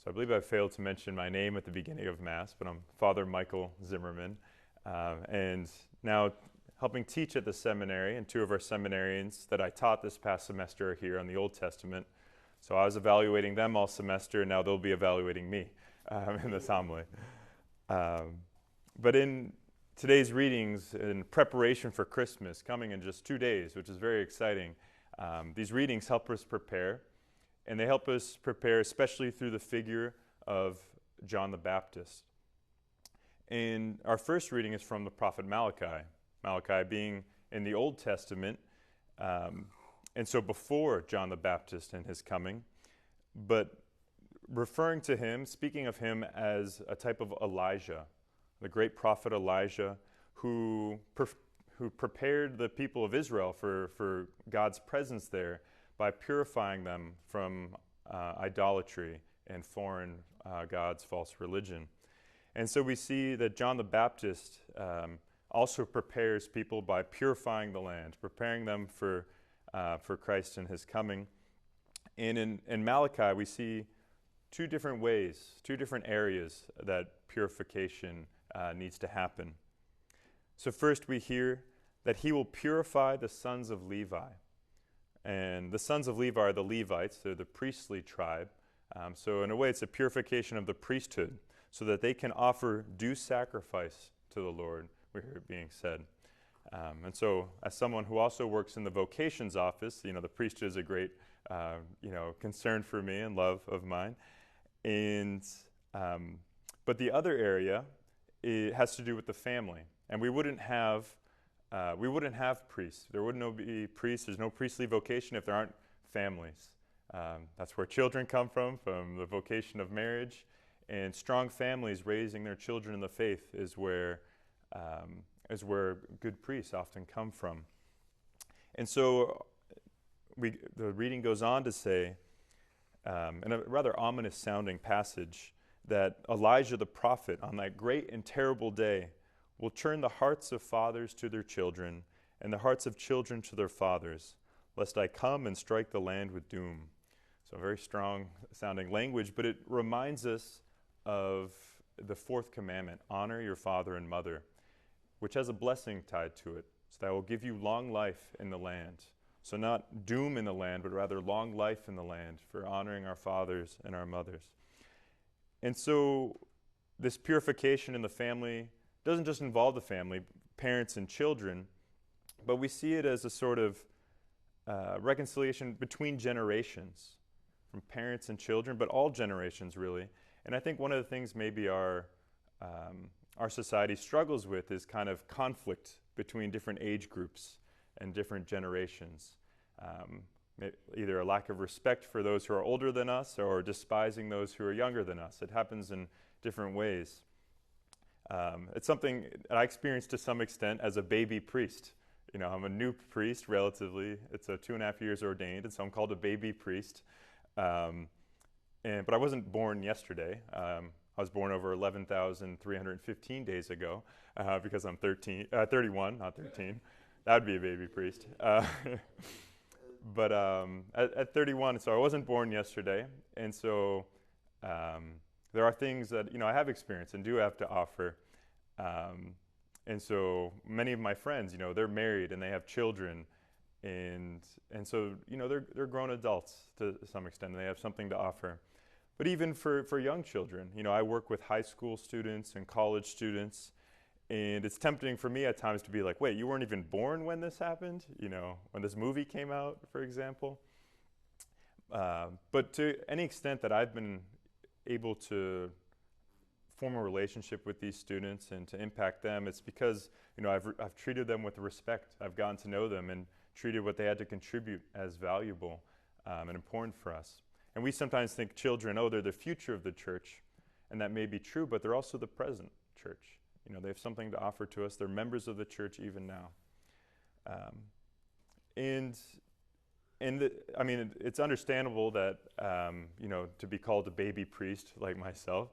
So I believe I failed to mention my name at the beginning of Mass, but I'm Father Michael Zimmerman, and now helping teach at the seminary, and two of our seminarians that I taught this past semester are here on the Old Testament. So I was evaluating them all semester, and now they'll be evaluating me in this homily. But in today's readings, in preparation for Christmas, coming in just 2 days, which is very exciting, these readings help us prepare. And they help us prepare especially through the figure of John the Baptist. And our first reading is from the prophet Malachi. Malachi being in the Old Testament, and so before John the Baptist and his coming, but referring to him, speaking of him as a type of Elijah, the great prophet Elijah, who prepared the people of Israel for God's presence there, by purifying them from idolatry and foreign gods, false religion. And so we see that John the Baptist also prepares people by purifying the land, preparing them for Christ and his coming. And in Malachi, we see two different ways, two different areas that purification needs to happen. So first we hear that he will purify the sons of Levi. And the sons of Levi are the Levites, they're the priestly tribe. So in a way, it's a purification of the priesthood so that they can offer due sacrifice to the Lord, we hear it being said. And so as someone who also works in the vocations office, the priesthood is a great concern for me and love of mine. And but the other area, it has to do with the family. And we wouldn't have priests. There wouldn't be priests. There's no priestly vocation if there aren't families. That's where children come from the vocation of marriage. And strong families raising their children in the faith is where good priests often come from. And so the reading goes on to say, in a rather ominous sounding passage, that Elijah the prophet on that great and terrible day will turn the hearts of fathers to their children, and the hearts of children to their fathers, lest I come and strike the land with doom. So very strong sounding language, but it reminds us of the fourth commandment, honor your father and mother, which has a blessing tied to it, so that I will give you long life in the land. So not doom in the land, but rather long life in the land for honoring our fathers and our mothers. And so this purification in the family doesn't just involve the family, parents and children, but we see it as a sort of reconciliation between generations, from parents and children, but all generations really. And I think one of the things maybe our society struggles with is kind of conflict between different age groups and different generations. Either a lack of respect for those who are older than us or despising those who are younger than us. It happens in different ways. It's something that I experienced to some extent as a baby priest. I'm a new priest relatively. It's 2.5 years ordained, and so I'm called a baby priest. But I wasn't born yesterday. I was born over 11,315 days ago because I'm 31, not 13. That would be a baby priest. But at 31, so I wasn't born yesterday, and so there are things that I have experienced and do have to offer, and so many of my friends, they're married and they have children, and so they're grown adults to some extent, and they have something to offer. But even for young children, I work with high school students and college students, and it's tempting for me at times to be like, wait, you weren't even born when this happened? When this movie came out, for example. But to any extent that I've been able to form a relationship with these students and to impact them, it's because I've treated them with respect. I've gotten to know them and treated what they had to contribute as valuable and important for us. And we sometimes think children, they're the future of the church, and that may be true, but they're also the present church. They have something to offer to us. They're members of the church even now. It's understandable that, to be called a baby priest like myself,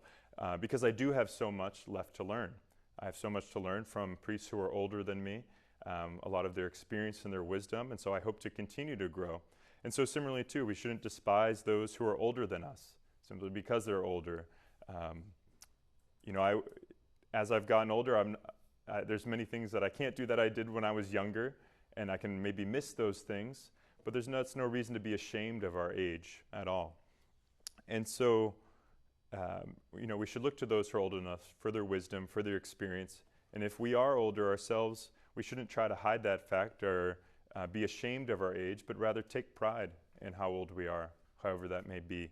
because I do have so much left to learn. I have so much to learn from priests who are older than me, a lot of their experience and their wisdom, and so I hope to continue to grow. And so similarly, too, we shouldn't despise those who are older than us, simply because they're older. As I've gotten older, there's many things that I can't do that I did when I was younger, and I can maybe miss those things, but it's no reason to be ashamed of our age at all. And so, we should look to those who are old enough for their wisdom, for their experience. And if we are older ourselves, we shouldn't try to hide that fact or be ashamed of our age, but rather take pride in how old we are, however that may be.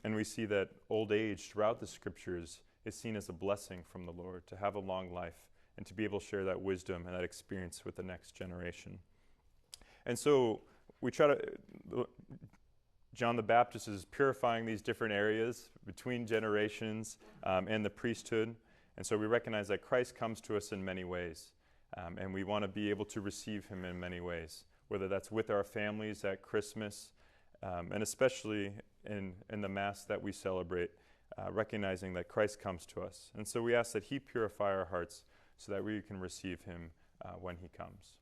And we see that old age throughout the Scriptures is seen as a blessing from the Lord, to have a long life and to be able to share that wisdom and that experience with the next generation. And so John the Baptist is purifying these different areas between generations and the priesthood. And so we recognize that Christ comes to us in many ways, and we want to be able to receive him in many ways, whether that's with our families at Christmas, and especially in the Mass that we celebrate, recognizing that Christ comes to us. And so we ask that he purify our hearts so that we can receive him when he comes.